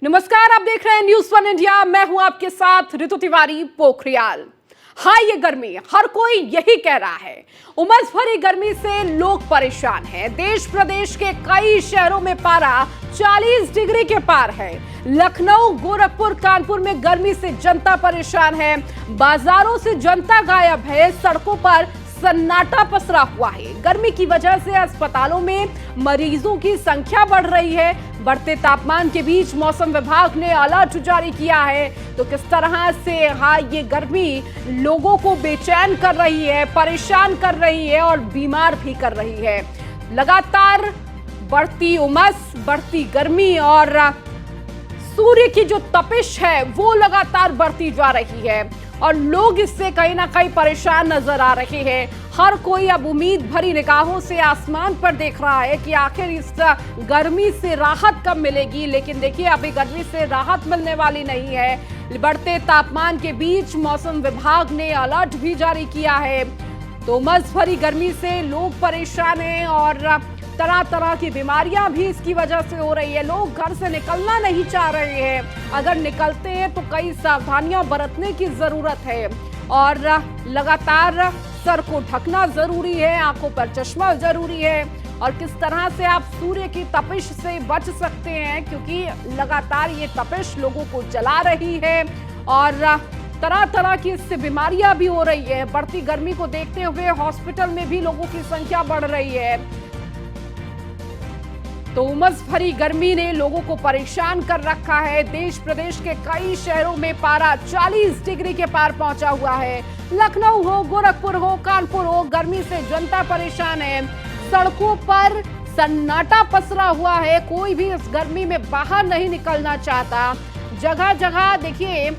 नमस्कार, आप देख रहे हैं न्यूज़ वन इंडिया। मैं हूं आपके साथ ऋतु तिवारी पोखरियाल। हाँ, ये गर्मी हर कोई यही कह रहा है। उमस भरी गर्मी से लोग परेशान हैं। देश प्रदेश के कई शहरों में पारा 40 डिग्री के पार है। लखनऊ, गोरखपुर, कानपुर में गर्मी से जनता परेशान है। बाजारों से जनता गायब है। सड़कों पर सन्नाटा पसरा हुआ है। गर्मी की वजह से अस्पतालों में मरीजों की संख्या बढ़ रही है। बढ़ते तापमान के बीच मौसम विभाग ने अलर्ट जारी किया है। तो किस तरह से ये गर्मी लोगों को बेचैन कर रही है, परेशान कर रही है और बीमार भी कर रही है। लगातार बढ़ती उमस, बढ़ती गर्मी और सूर्य की जो तपिश है वो लगातार बढ़ती जा रही है और लोग इससे कहीं ना कहीं परेशान नजर आ रहे हैं। हर कोई अब उम्मीद भरी निगाहों से आसमान पर देख रहा है कि आखिर इस गर्मी से राहत कब मिलेगी। लेकिन देखिए, अभी गर्मी से राहत मिलने वाली नहीं है। बढ़ते तापमान के बीच मौसम विभाग ने अलर्ट भी जारी किया है। तो उमस भरी गर्मी से लोग परेशान हैं और तरह तरह की बीमारियां भी इसकी वजह से हो रही है। लोग घर से निकलना नहीं चाह रहे हैं। अगर निकलते हैं तो कई सावधानियां बरतने की जरूरत है और लगातार सर को ढकना जरूरी है, आंखों पर चश्मा जरूरी है। और किस तरह से आप सूर्य की तपिश से बच सकते हैं, क्योंकि लगातार ये तपिश लोगों को जला रही है और तरह तरह की इससे बीमारियां भी हो रही है। बढ़ती गर्मी को देखते हुए हॉस्पिटल में भी लोगों की संख्या बढ़ रही है। तो उमस भरी गर्मी ने लोगों को परेशान कर रखा है। देश प्रदेश के कई शहरों में पारा 40 डिग्री के पार पहुंचा हुआ है। लखनऊ हो, गोरखपुर हो, कानपुर हो, गर्मी से जनता परेशान है। सड़कों पर सन्नाटा पसरा हुआ है। कोई भी इस गर्मी में बाहर नहीं निकलना चाहता। जगह जगह देखिए,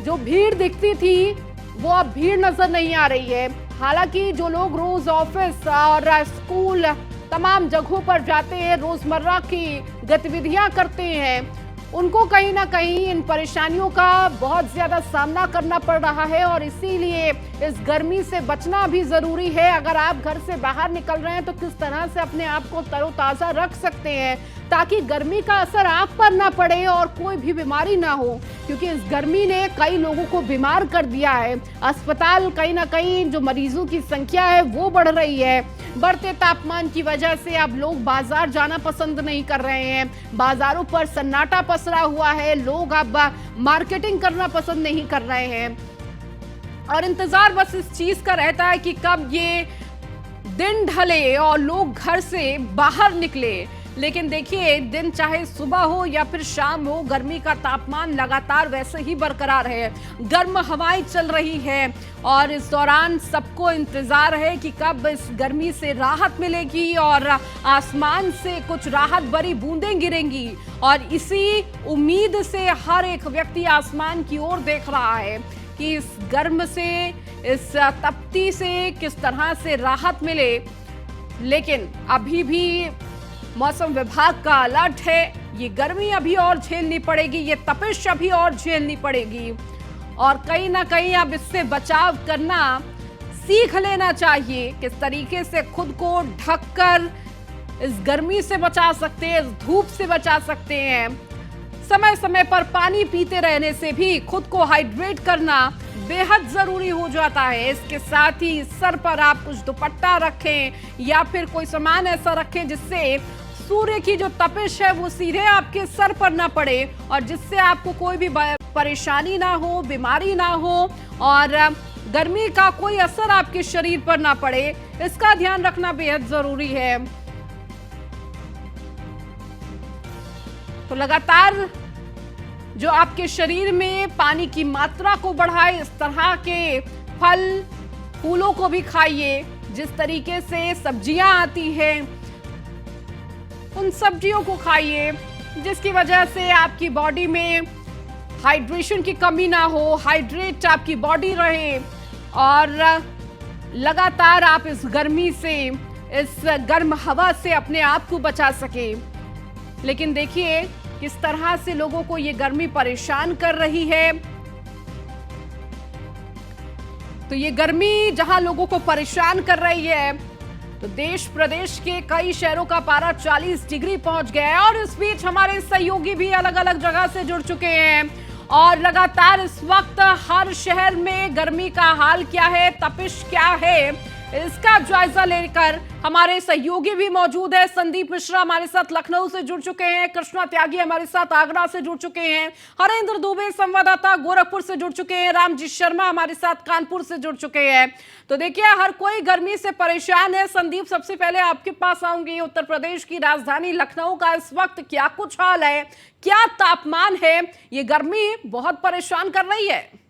जो भीड़ दिखती थी वो अब भीड़ नजर नहीं आ रही है। हालांकि जो लोग रोज ऑफिस और स्कूल तमाम जगहों पर जाते हैं, रोजमर्रा की गतिविधियां करते हैं, उनको कहीं ना कहीं इन परेशानियों का बहुत ज्यादा सामना करना पड़ रहा है और इसीलिए इस गर्मी से बचना भी जरूरी है। अगर आप घर से बाहर निकल रहे हैं तो किस तरह से अपने आप को तरोताजा रख सकते हैं ताकि गर्मी का असर आप पर ना पड़े और कोई भी बीमारी ना हो, क्योंकि इस गर्मी ने कई लोगों को बीमार कर दिया है। अस्पताल कहीं ना कहीं जो मरीजों की संख्या है वो बढ़ रही है। बढ़ते तापमान की वजह से अब लोग बाजार जाना पसंद नहीं कर रहे हैं। बाजारों पर सन्नाटा पसरा हुआ है। लोग अब मार्केटिंग करना पसंद नहीं कर रहे हैं और इंतजार बस इस चीज का रहता है कि कब ये दिन ढले और लोग घर से बाहर निकले। लेकिन देखिए, दिन चाहे सुबह हो या फिर शाम हो, गर्मी का तापमान लगातार वैसे ही बरकरार है। गर्म हवाएं चल रही है और इस दौरान सबको इंतजार है कि कब इस गर्मी से राहत मिलेगी और आसमान से कुछ राहत भरी बूंदें गिरेंगी। और इसी उम्मीद से हर एक व्यक्ति आसमान की ओर देख रहा है कि इस गर्म से, इस तपती से किस तरह से राहत मिले। लेकिन अभी भी मौसम विभाग का अलर्ट है। ये गर्मी अभी और झेलनी पड़ेगी, ये तपिश अभी और झेलनी पड़ेगी और कहीं ना कहीं अब इससे बचाव करना सीख लेना चाहिए। किस तरीके से खुद को ढककर इस गर्मी से बचा सकते हैं, इस धूप से बचा सकते हैं। समय समय पर पानी पीते रहने से भी खुद को हाइड्रेट करना बेहद जरूरी हो जाता है। इसके साथ ही सर पर आप कुछ दुपट्टा रखें या फिर कोई सामान ऐसा रखें जिससे सूर्य की जो तपिश है वो सीधे आपके सर पर ना पड़े और जिससे आपको कोई भी परेशानी ना हो, बीमारी ना हो और गर्मी का कोई असर आपके शरीर पर ना पड़े। इसका ध्यान रखना बेहद जरूरी है। तो लगातार जो आपके शरीर में पानी की मात्रा को बढ़ाए, इस तरह के फल फूलों को भी खाइए। जिस तरीके से सब्जियां आती हैं उन सब्जियों को खाइए जिसकी वजह से आपकी बॉडी में हाइड्रेशन की कमी ना हो, हाइड्रेट आपकी बॉडी रहे और लगातार आप इस गर्मी से, इस गर्म हवा से अपने आप को बचा सके। लेकिन देखिए किस तरह से लोगों को ये गर्मी परेशान कर रही है। तो ये गर्मी जहां लोगों को परेशान कर रही है तो देश प्रदेश के कई शहरों का पारा 40 डिग्री पहुंच गया है और इस बीच हमारे सहयोगी भी अलग अलग जगह से जुड़ चुके हैं और लगातार इस वक्त हर शहर में गर्मी का हाल क्या है, तपिश क्या है, इसका जायजा लेकर हमारे सहयोगी भी मौजूद है। संदीप मिश्रा हमारे साथ लखनऊ से जुड़ चुके हैं, कृष्णा त्यागी हमारे साथ आगरा से जुड़ चुके हैं, हरेंद्र दुबे संवाददाता गोरखपुर से जुड़ चुके हैं, रामजी शर्मा हमारे साथ कानपुर से जुड़ चुके हैं। तो देखिए हर कोई गर्मी से परेशान है। संदीप, सबसे पहले आपके पास आऊंगी। उत्तर प्रदेश की राजधानी लखनऊ का इस वक्त क्या कुछ हाल है, क्या तापमान है? ये गर्मी बहुत परेशान कर रही है।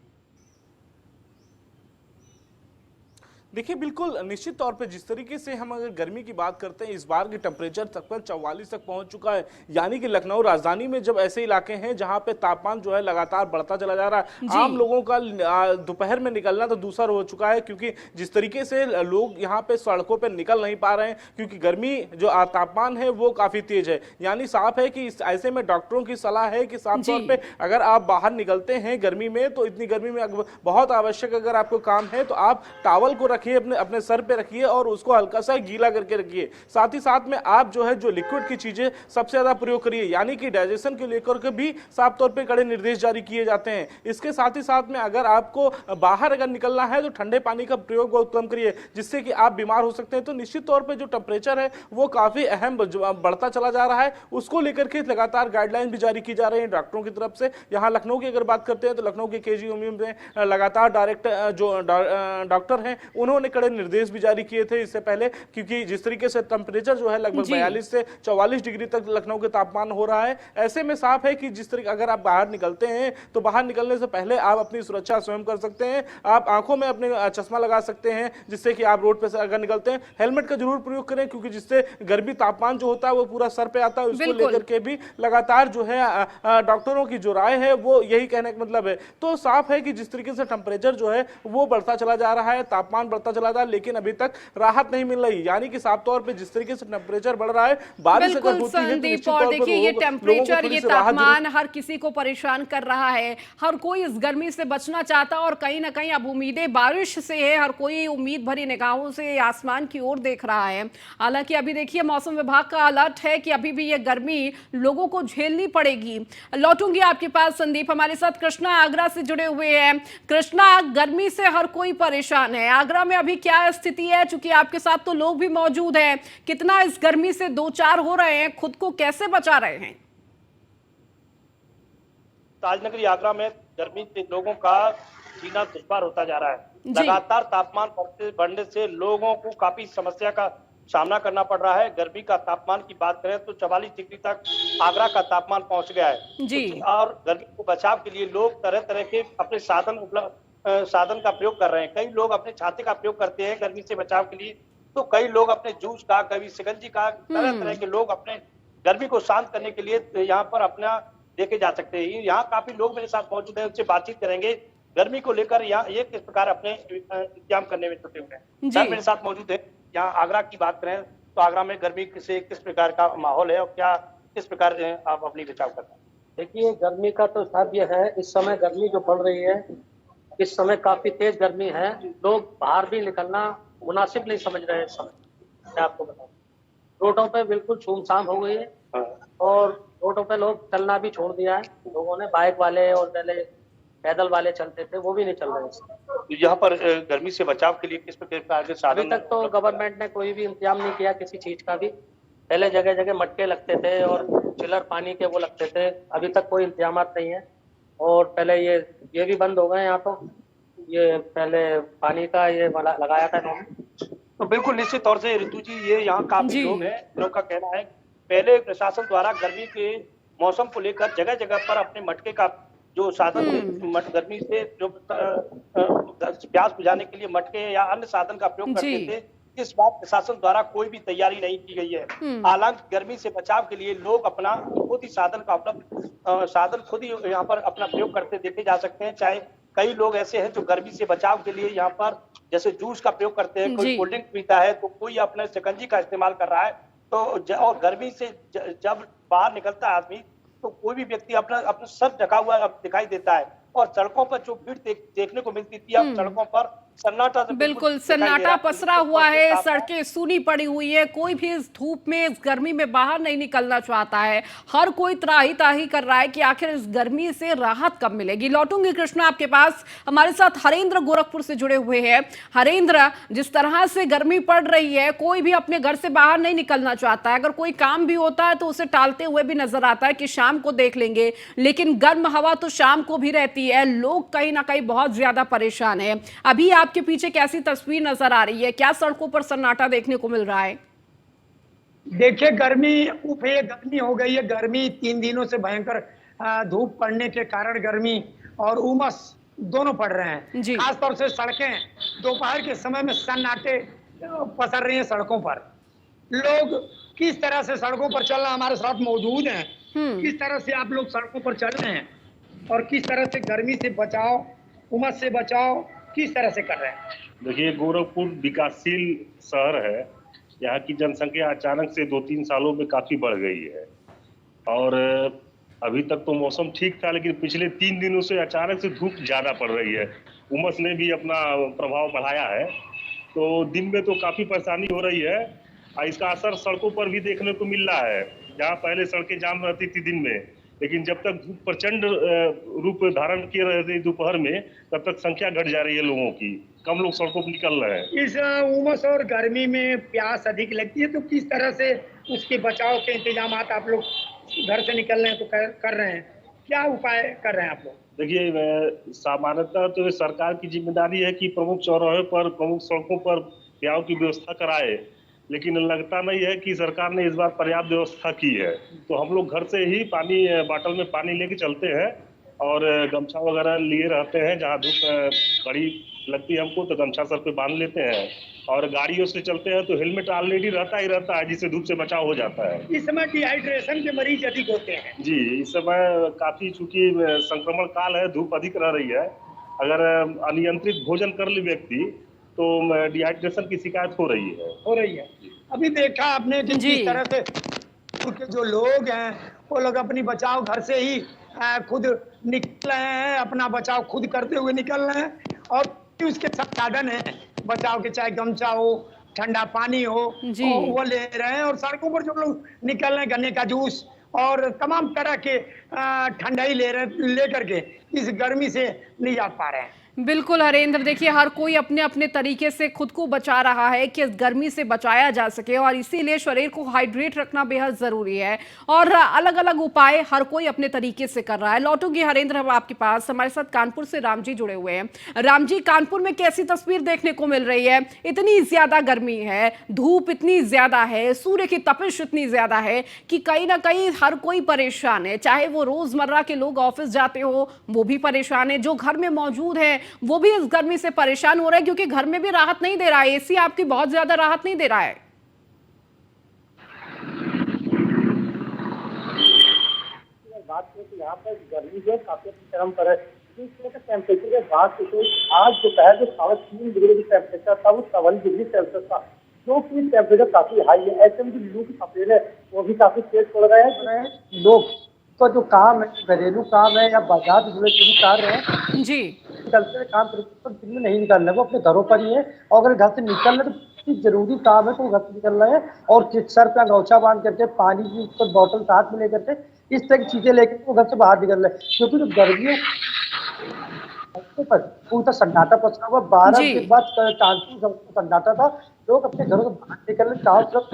देखिए, बिल्कुल निश्चित तौर पे जिस तरीके से हम अगर गर्मी की बात करते हैं, इस बार की टेम्परेचर तकरीबन 44 तक पहुंच चुका है। यानी कि लखनऊ राजधानी में जब ऐसे इलाके हैं जहां पे तापमान जो है लगातार बढ़ता चला जा रहा है, आम लोगों का दोपहर में निकलना तो दूसरा हो चुका है, क्योंकि जिस तरीके से लोग यहाँ पे सड़कों पर निकल नहीं पा रहे हैं, क्योंकि गर्मी जो तापमान है वो काफी तेज है। यानी साफ है कि ऐसे में डॉक्टरों की सलाह है कि साफ तौर पर अगर आप बाहर निकलते हैं गर्मी में, तो इतनी गर्मी में बहुत आवश्यक अगर आपको काम है तो आप टॉवल को रखिए, अपने सर पे रखिए और उसको हल्का सा गीला करके रखिए। साथ ही साथ में आप जो है जो लिक्विड की चीजें सबसे ज्यादा प्रयोग करिए, यानी कि डाइजेशन के लेकर के भी साफ तौर पे कड़े निर्देश जारी किए जाते हैं। इसके साथ ही साथ में अगर आपको बाहर अगर निकलना है तो ठंडे पानी का प्रयोग बहुत कम करिए, जिससे कि आप बीमार हो सकते हैं। तो निश्चित तौर पर जो टेम्परेचर है वो काफी अहम बढ़ता चला जा रहा है, उसको लेकर के लगातार गाइडलाइन भी जारी की जा रही है डॉक्टरों की तरफ से। यहाँ लखनऊ की अगर बात करते हैं तो लखनऊ के केजीएमयू में लगातार डायरेक्टर जो डॉक्टर हैं उन्होंने कड़े निर्देश भी जारी किए थे इससे पहले, क्योंकि जिस तरीके से टेम्परेचर जो है लगभग 42 से 44 डिग्री तक लखनऊ के तापमान हो रहा है। ऐसे में साफ है कि जिस तरीके अगर आप बाहर निकलते हैं तो बाहर निकलने से पहले आप अपनी सुरक्षा स्वयं कर सकते हैं। आप आंखों में अपने चश्मा लगा सकते हैं, जिससे कि आप रोड पे से अगर निकलते हैं हेलमेट का जरूर प्रयोग करें, क्योंकि जिससे गर्मी तापमान जो होता है वो पूरा सर पे आता है। उसको लेकर के भी लगातार जो है डॉक्टरों की जो राय है वो यही कहने का मतलब है। तो साफ है कि जिस तरीके से टेम्परेचर जो है वो बढ़ता चला जा रहा है, तापमान बढ़ता चला जा रहा है, लेकिन अभी तक राहत नहीं मिल रही। यानी कि साफ तौर पे जिस तरीके से टेम्परेचर बढ़ रहा है, बारिश अगर होती है तो निश्चित तौर पर देखिए ये टेम्परेचर, ये तापमान हर किसी को परेशान कर रहा है। हर कोई इस गर्मी से बचना चाहता है और कहीं ना कहीं अब उम्मीदें बारिश से है। हर कोई उम्मीद भरी निगाहों से आसमान की ओर देख रहा है। हालांकि अभी देखिए मौसम विभाग का अलर्ट है कि अभी भी ये गर्मी लोगों को झेलनी पड़ेगी। लौटूंगी आपके पास संदीप, हमारे साथ कृष्णा आगरा से जुड़े हुए हैं। कृष्णा, गर्मी से हर कोई परेशान है, आगरा में अभी क्या स्थिति है? चूंकि आपके साथ तो लोग भी मौजूद हैं, कितना इस गर्मी से दो चार हो रहे हैं, खुद को कैसे बचा रहे हैं? ताजनगरी आगरा में गर्मी से लोगों का जीना दुश्वार होता जा रहा है। लगातार तापमान बढ़ने से लोगों को काफी समस्या का सामना करना पड़ रहा है। गर्मी का तापमान की बात करें तो 44 डिग्री तक आगरा का तापमान पहुंच गया है जी। और गर्मी को बचाव के लिए लोग तरह तरह के अपने साधन का प्रयोग कर रहे हैं। कई लोग अपने छाते का प्रयोग करते हैं गर्मी से बचाव के लिए, तो कई लोग अपने जूस का, कभी शिकंजी का, तरह तरह के लोग अपने गर्मी को शांत करने के लिए यहाँ पर अपना देखे जा सकते हैं। यहाँ काफी लोग मेरे साथ मौजूद हैं, उनसे बातचीत करेंगे गर्मी को लेकर यहाँ ये किस प्रकार अपने इंतजाम करने में जुटे हुए हैं। सर मेरे साथ मौजूद है। यहाँ आगरा की बात करें तो आगरा में गर्मी से किस प्रकार का माहौल है और क्या किस प्रकार आप अपनी बचाव कर रहे हैं? देखिए, गर्मी का तो साथ ये है, इस समय गर्मी जो पड़ रही है, इस समय काफी तेज गर्मी है। लोग बाहर भी निकलना मुनासिब नहीं समझ रहे हैं इस समय। मैं आपको बताऊं, रोडों पे बिल्कुल सुनसान हो गई है और रोडों पे लोग चलना भी छोड़ दिया है। लोगों ने, बाइक वाले और पहले पैदल वाले चलते थे वो भी नहीं चल रहे। यहाँ पर गर्मी से बचाव के लिए किस प्रकार के साधन? अभी तक तो गवर्नमेंट ने कोई भी इंतजाम नहीं किया किसी चीज का भी। पहले जगह जगह मटके लगते थे और चिलर पानी के वो लगते थे, अभी तक कोई इंतजाम नहीं है। और पहले ये भी बंद हो गए यहाँ, तो ये पहले पानी का ये लगाया था इन्होंने। तो बिल्कुल निश्चित तौर से ऋतु जी, ये यहाँ काफी लोग हैं, लोग का कहना है पहले प्रशासन द्वारा गर्मी के मौसम को लेकर जगह जगह पर अपने मटके का जो साधन गर्मी से जो प्यास बुझाने के लिए मटके या अन्य साधन का प्रयोग करते थे, इस बार प्रशासन द्वारा कोई भी तैयारी नहीं की गई है। हालांकि गर्मी से बचाव के लिए लोग अपना खुद ही साधन खुद ही यहाँ पर अपना प्रयोग करते देखे जा सकते हैं। चाहे कई लोग ऐसे हैं जो गर्मी से बचाव के लिए यहाँ पर जैसे जूस का प्रयोग करते हैं, कोई कोल्ड ड्रिंक पीता है, तो कोई अपने शिकंजी का इस्तेमाल कर रहा है। तो और गर्मी से जब बाहर निकलता है आदमी, तो कोई भी व्यक्ति अपना सर ढका हुआ दिखाई देता है। और सड़कों पर जो भीड़ देखने को मिलती थी, अब सड़कों पर सन्नाटा से बिल्कुल दिखाई दे सन्नाटा रहा पसरा हुआ है, सड़कें सूनी पड़ी हुई है, कोई भी इस धूप में इस गर्मी में बाहर नहीं निकलना चाहता है। हर कोई त्राही ताही कर रहा है कि आखिर इस गर्मी से राहत कब मिलेगी। लौटूंगी कृष्णा आपके पास, हमारे साथ हरेंद्र गोरखपुर से जुड़े हुए हैं। हरेंद्र, जिस तरह से गर्मी पड़ रही है, कोई भी अपने घर से बाहर नहीं निकलना चाहता है। अगर कोई काम भी होता है तो उसे टालते हुए भी नजर आता है कि शाम को देख लेंगे, लेकिन गर्म हवा तो शाम को भी रहती है। लोग कहीं ना कहीं बहुत ज्यादा परेशान है। अभी आपके पीछे कैसी तस्वीर नजर आ रही है, क्या सड़कों पर सन्नाटा देखने को मिल रहा है? देखिए गर्मी गर्मी हो गई है। गर्मी 3 दिनों से भयंकर धूप पड़ने के कारण गर्मी और उमस दोनों पड़ रहे हैं। जी। खासतौर से सड़कें दोपहर के समय में सन्नाटे पसर रही हैं सड़कों पर। लोग किस तरह से सड़कों पर चल रहे हैं, हमारे साथ मौजूद हैं। किस तरह से आप लोग सड़कों पर चल रहे हैं और किस तरह से गर्मी से बचाव, उमस से बचाव किस तरह से कर रहे हैं? देखिए, गोरखपुर विकासशील शहर है। यहाँ की जनसंख्या अचानक से 2-3 सालों में काफी बढ़ गई है और अभी तक तो मौसम ठीक था, लेकिन पिछले 3 दिनों से अचानक से धूप ज्यादा पड़ रही है। उमस ने भी अपना प्रभाव बढ़ाया है, तो दिन में तो काफी परेशानी हो रही है और इसका असर सड़कों पर भी देखने को मिल रहा है। जहाँ पहले सड़कें जाम रहती थी दिन में, लेकिन जब तक धूप प्रचंड रूप धारण किए रहते हैं दोपहर में, तब तक संख्या घट जा रही है लोगों की। कम लोग सड़कों पर निकल रहे हैं। इस उमस और गर्मी में प्यास अधिक लगती है, तो किस तरह से उसके बचाव के इंतजाम आप लोग घर से निकल रहे हैं तो कर रहे हैं, क्या उपाय कर रहे हैं आप लोग? देखिए, सामान्यतः तो ये सरकार की जिम्मेदारी है कि प्रमुख चौराहे पर, प्रमुख सड़कों पर प्याव की व्यवस्था कराए, लेकिन लगता नहीं है कि सरकार ने इस बार पर्याप्त व्यवस्था की है। तो हम लोग घर से ही पानी बाटल में पानी लेके चलते हैं और गमछा वगैरह लिए रहते हैं। जहाँ धूप बड़ी लगती है हमको तो गमछा सर पे बांध लेते हैं, और गाड़ियों से चलते हैं तो हेलमेट ऑलरेडी रहता ही रहता है, जिससे धूप से बचाव हो जाता है। इस समय डिहाइड्रेशन के मरीज अधिक होते हैं जी, इस समय काफी चूंकि संक्रमण काल है, धूप अधिक रह रही है। अगर अनियंत्रित भोजन कर ले व्यक्ति तो डिहाइड्रेशन की शिकायत हो रही है। अभी देखा आपने कि किस तरह से के जो लोग हैं वो लोग अपनी बचाव घर से ही खुद निकल रहे हैं, अपना बचाव खुद करते हुए निकल रहे हैं। और उसके सब साधन है बचाव के, चाहे गमछा हो, ठंडा पानी हो, वो ले रहे हैं। और सड़कों पर जो लोग निकल रहे हैं, गन्ने का जूस और तमाम तरह के ठंडाई ले करके इस गर्मी से निजात पा रहे हैं। बिल्कुल हरेंद्र, देखिए हर कोई अपने अपने तरीके से खुद को बचा रहा है कि गर्मी से बचाया जा सके, और इसीलिए शरीर को हाइड्रेट रखना बेहद जरूरी है और अलग अलग उपाय हर कोई अपने तरीके से कर रहा है। लौटूंगी हरेंद्र हम आपके पास, हमारे साथ कानपुर से राम जी जुड़े हुए हैं। राम जी, कानपुर में कैसी तस्वीर देखने को मिल रही है? इतनी ज्यादा गर्मी है, धूप इतनी ज्यादा है, सूर्य की तपिश इतनी ज्यादा है कि कहीं ना कहीं हर कोई परेशान है। चाहे वो रोजमर्रा के लोग ऑफिस जाते हो वो भी परेशान है, जो घर में मौजूद है वो भी इस गर्मी से परेशान हो रहा है, क्योंकि घर में भी राहत नहीं दे रहा है, एसी आपकी बहुत ज्यादा राहत नहीं दे रहा है। बात करें तो यहाँ पर गर्मी जो है काफी चरम पर है। टेम्परेचर के बाद तो आज दोपहर जो 3.5 डिग्री की टेम्परेचर था वो 44 डिग्री सेल्सियस था, जो कि टेम्परेचर काफी हाई है। ऐसे में जो लू की तपेल है वो भी काफी तेज पड़ रहे हैं। लोग का जो काम है, घरेलू काम है या बाजार से जुड़े जो भी कार्य है जी, निकलते काम पर दिन में नहीं निकलना, वो अपने घरों पर ही है। और अगर घर से निकलना तो जरूरी काम है तो घर से निकल रहे हैं, और सर पे गौछा बांध करके पानी की बोतल साथ में लेकर के इस तरह की चीजें लेकर वो घर से बाहर निकल रहे हैं। क्योंकि जो गर्मियों पर पूरा सन्नाटा पसरा हुआ, 12 के बाद कानपुर सन्नाटा था। लोग अपने घरों से बाहर निकल रहे, चारों तरफ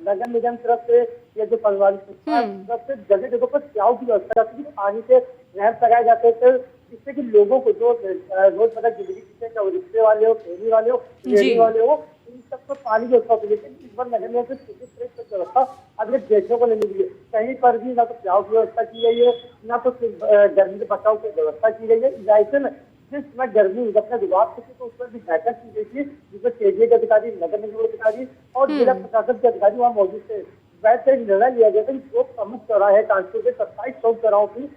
नगर निगम तरफ से या जो परिवार तरफ से जगह जगह पर प्याव की व्यवस्था करती है, पानी से रैंप लगाए जाते थे, जिससे कि लोगों को जो रोजमर्रा जिंदगी जीते, चाहे रिक्शे वाले हो, फेरी वाले हो, रेहड़ी वाले हो, इन सबको पानी की व्यवस्था होती है। लेकिन इस बार नगर निगम से व्यवस्था अभी देखने को नहीं मिली है। कहीं पर भी ना तो प्याव की व्यवस्था की गई है, ना तो गर्मी से बचाव की व्यवस्था की गई है। लाइसेंस जिस समय गर्मी अपने विभाग से तो उस पर भी बैठक की गई थी, जिसमें केंद्रीय के अधिकारी, नगर निगम के अधिकारी और जिला प्रशासन के अधिकारी वहाँ मौजूद थे। वैसे निर्णय लिया गया था कि जो प्रमुख चौराहे कानपुर के 27 प्रमुख चौराहों की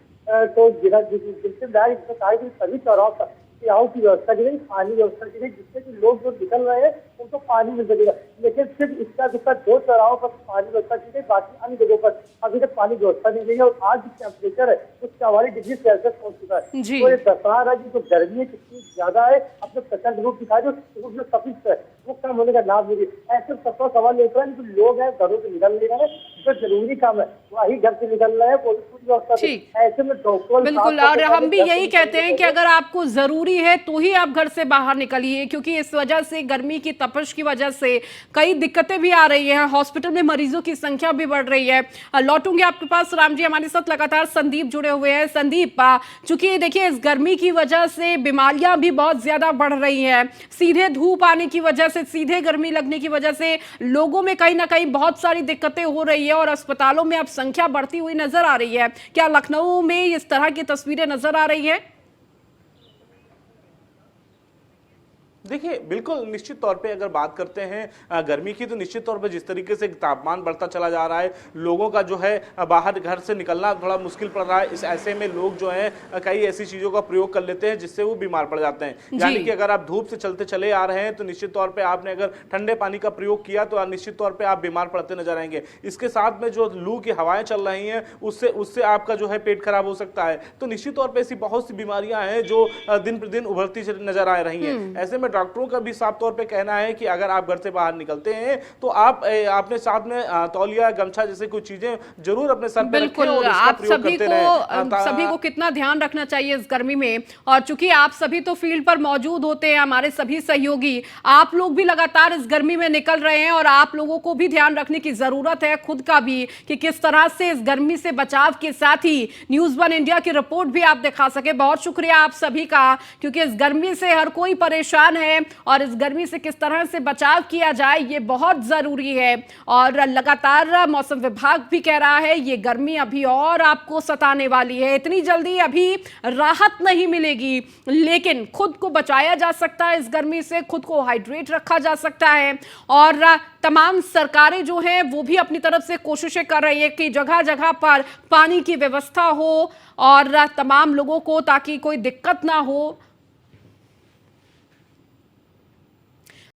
तो जिला सभी चौराहों पर प्याव की व्यवस्था की गई, पानी व्यवस्था की गई, जिससे कि लोग जो निकल रहे हैं उनको पानी मिल सकेगा। लेकिन सिर्फ इसका दुखा 2 चौराहों पर पानी व्यवस्था की गई, बाकी अन्य जगहों पर अभी तक पानी व्यवस्था नहीं गई है। और आज जो टेम्परेचर है वो 44 डिग्री सेल्सियस पहुंच चुका है। जी। तो ये दर्शा रहा है कि जो गर्मी कितनी ज्यादा है, अपने प्रचंड रूप दिखा जो उसमें तपिश है वो कम होने का नाम नहीं। ऐसे सबका सवाल ये उठा है कि लोग हैं घरों से निकल नहीं रहे, जो जरूरी काम है वही घर से निकल रहे हैं, पूरी व्यवस्था से। ठीक। ऐसे में डॉक्टर बिल्कुल, और हम भी यही कहते हैं कि अगर आपको जरूरी है तो ही आप घर से बाहर निकलिए, क्योंकि इस वजह से, गर्मी की तपिश की वजह से कई दिक्कतें भी आ रही हैं, हॉस्पिटल में मरीजों की संख्या भी बढ़ रही है। लौटूंगे आपके पास राम जी, हमारे साथ लगातार संदीप जुड़े हुए हैं। संदीप, चूंकि देखिए इस गर्मी की वजह से बीमारियां भी बहुत ज्यादा बढ़ रही हैं, सीधे धूप आने की वजह से, सीधे गर्मी लगने की वजह से लोगों में कहीं ना कहीं बहुत सारी दिक्कतें हो रही है और अस्पतालों में अब संख्या बढ़ती हुई नजर आ रही है। क्या लखनऊ में इस तरह की तस्वीरें नजर आ रही है? देखिए बिल्कुल, निश्चित तौर पे अगर बात करते हैं गर्मी की, तो निश्चित तौर पे जिस तरीके से तापमान बढ़ता चला जा रहा है, लोगों का जो है बाहर घर से निकलना थोड़ा मुश्किल पड़ रहा है। इस ऐसे में लोग जो है कई ऐसी चीज़ों का प्रयोग कर लेते हैं जिससे वो बीमार पड़ जाते हैं। यानी कि अगर आप धूप से चलते चले आ रहे हैं तो निश्चित तौर पर आपने अगर ठंडे पानी का प्रयोग किया तो निश्चित तौर पर आप बीमार पड़ते नजर आएंगे। इसके साथ में जो लू की हवाएं चल रही हैं उससे आपका जो है पेट खराब हो सकता है। तो निश्चित तौर पर ऐसी बहुत सी बीमारियां हैं जो दिन प्रतिदिन उभरती नजर आ रही हैं। ऐसे में डॉक्टरों का भी साफ तौर पे कहना है कि अगर आप घर से बाहर निकलते हैं तो आप अपने साथ में तौलिया, गमछा जैसे कुछ चीजें जरूर अपने सर पे रखें और इसका प्रयोग करते रहें। सभी को कितना ध्यान रखना चाहिए इस गर्मी में, और चूंकि आप सभी तो फील्ड पर मौजूद होते हैं, हमारे सभी सहयोगी, आप लोग भी लगातार इस गर्मी में निकल रहे हैं और आप लोगों को भी ध्यान रखने की जरूरत है खुद का भी, कि किस तरह से इस गर्मी से बचाव के साथ ही न्यूज़ 1 इंडिया की रिपोर्ट भी आप दिखा सके। बहुत शुक्रिया आप सभी का, क्योंकि इस गर्मी से हर कोई परेशान है और इस गर्मी से किस तरह से बचाव किया जाए ये बहुत जरूरी है। और लगातार मौसम विभाग भी कह रहा है ये गर्मी अभी और आपको सताने वाली है, इतनी जल्दी अभी राहत नहीं मिलेगी, लेकिन खुद को बचाया जा सकता है इस गर्मी से, खुद को हाइड्रेट रखा जा सकता है। और तमाम सरकारें जो हैं वो भी अपनी तरफ से कोशिशें कर रही है कि जगह जगह पर पानी की व्यवस्था हो और तमाम लोगों को, ताकि कोई दिक्कत ना हो,